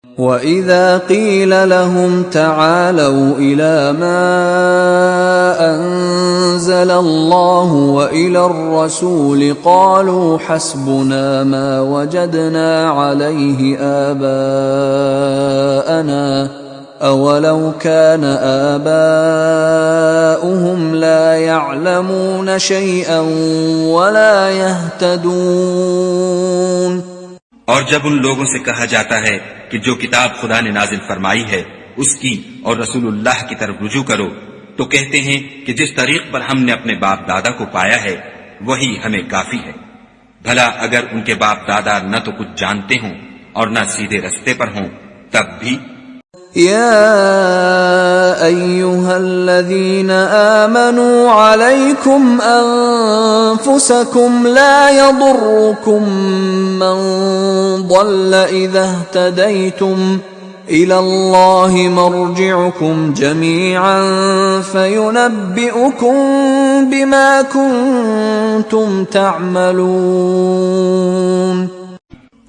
وَإِذَا قِيلَ لَهُمْ تَعَالَوْا إِلَى مَا أَنزَلَ اللَّهُ وَإِلَى الرَّسُولِ قَالُوا حَسْبُنَا مَا وَجَدْنَا عَلَيْهِ آبَاءَنَا أَوَلَوْ كَانَ آبَاؤُهُمْ لَا يَعْلَمُونَ شَيْئًا وَلَا يَهْتَدُونَ। और जब उन लोगों से कहा जाता है कि जो किताब खुदा ने नाजिल फरमाई है उसकी और रसूलुल्लाह की तरफ रुजू करो, तो कहते हैं कि जिस तरीक पर हमने अपने बाप दादा को पाया है वही हमें काफी है। भला अगर उनके बाप दादा न तो कुछ जानते हों और न सीधे रस्ते पर हों तब भी। या अय्युहल्लज़ीना आमनू अलैकुम अन्फुसकुम ला यदुर्रुकुम मन ضل इज़ा इह्तदैतुम इलल्लाहि मर्जिउकुम जमीअन फयुनब्बिउकुम बिमा कुंतुम तअमलून।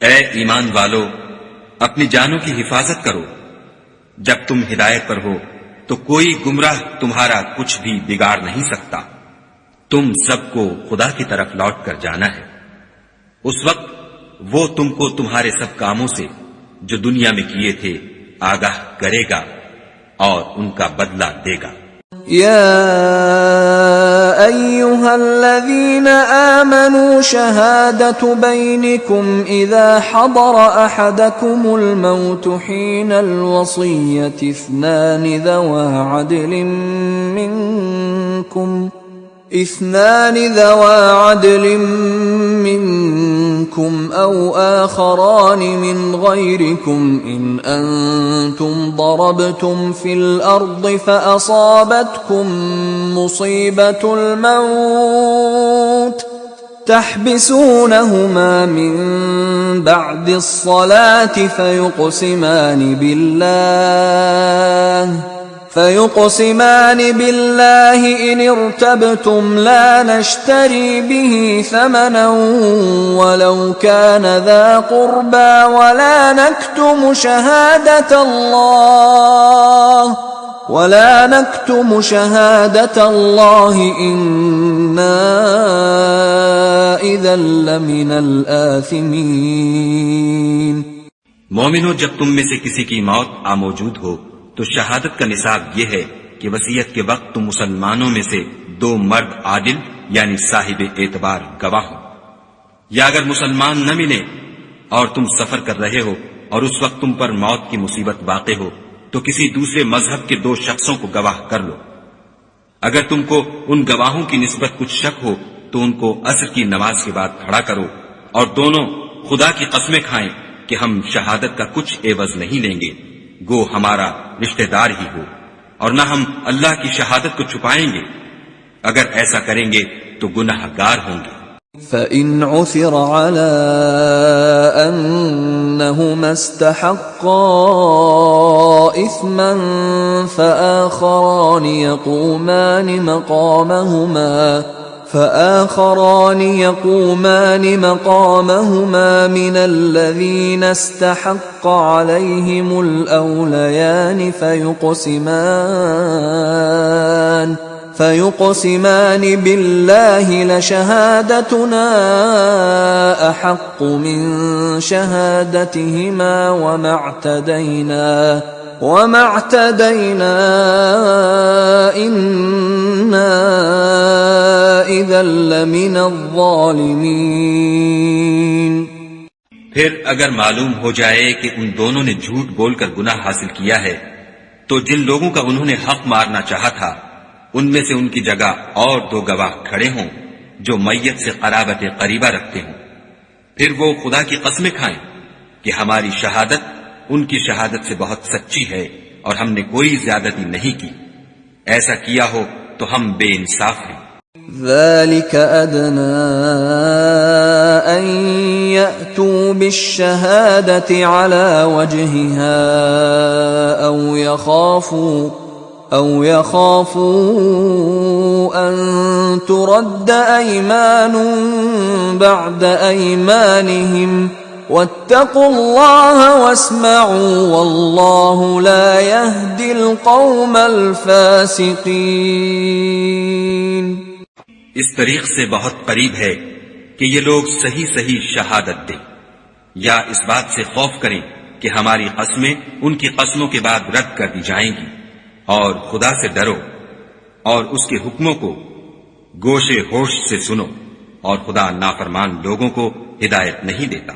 ऐ ईमान वालो, अपनी जानों की हिफाजत करो। जब तुम हिदायत पर हो तो कोई गुमराह तुम्हारा कुछ भी बिगाड़ नहीं सकता। तुम सबको खुदा की तरफ लौट कर जाना है। उस वक्त वो तुमको तुम्हारे सब कामों से जो दुनिया में किए थे आगाह करेगा और उनका बदला देगा। या अय्युहल्लज़ीना आमनू शहादतु बैनिकुम इज़ा हदर अहदकुमुल मौतु हीनल वसिय्यति इस्नान ذوا عدل منكم أو آخران من غيركم إن أنتم ضربتم في الأرض فأصابتكم مصيبة الموت تحبسونهما من بعد الصلاة فيقسمان بالله إن ارتبتم لا نشتري به ثمنا ولو كان ذا قربى ولا نكتم شهادة الله إنا إذا لمن الآثمين। मोमिनो, जब तुम में से किसी की मौत आमौजूद हो तो शहादत का निसाब यह है कि वसीयत के वक्त तुम मुसलमानों में से 2 मर्द आदिल यानी साहिब एतबार गवाह हो, या अगर मुसलमान न मिले और तुम सफर कर रहे हो और उस वक्त तुम पर मौत की मुसीबत वाक़े हो तो किसी दूसरे मजहब के 2 शख्सों को गवाह कर लो। अगर तुमको उन गवाहों की निस्बत कुछ शक हो तो उनको असर की नमाज के बाद खड़ा करो और दोनों खुदा की कसमें खाएं कि हम शहादत का कुछ एवज नहीं लेंगे, गो हमारा रिश्तेदार ही हो, और न हम अल्लाह की शहादत को छुपाएंगे। अगर ऐसा करेंगे तो गुनाहगार होंगे। فَإِنْ عُثِرَ عَلَى أَنَّهُمَا اسْتَحَقَّا إِثْمًا فَآخَرَانِ يقومان مقامهما من الذين استحق عليهم الأوليان فيقسمان بالله لشهادتنا أحق من شهادتهما وما اعتدينا إنا إذا لمن الظالمين। फिर अगर मालूम हो जाए कि उन दोनों ने झूठ बोलकर गुनाह हासिल किया है तो जिन लोगों का उन्होंने हक मारना चाहा था उनमें से उनकी जगह और 2 गवाह खड़े हों जो मैयत से कराबत करीबा रखते हों। फिर वो खुदा की कसमें खाएं कि हमारी शहादत उनकी शहादत से बहुत सच्ची है और हमने कोई ज्यादती नहीं की। ऐसा किया हो तो हम बेइंसाफ हैं। ذلك أدنى أن يأتوا بالشهادة على وجهها أو يخافوا أن ترد أيمان بعد أيمانهم वत्तकुल्लाह वस्मऊ वल्लाहु ला यहदिल कौमल फासिकीन। इस तरीक से बहुत करीब है कि ये लोग सही सही शहादत दें, या इस बात से खौफ करें कि हमारी कस्में उनकी कस्मों के बाद रद्द कर दी जाएंगी, और खुदा से डरो और उसके हुक्मों को गोशे होश से सुनो, और खुदा नाफरमान लोगों को हिदायत नहीं देता।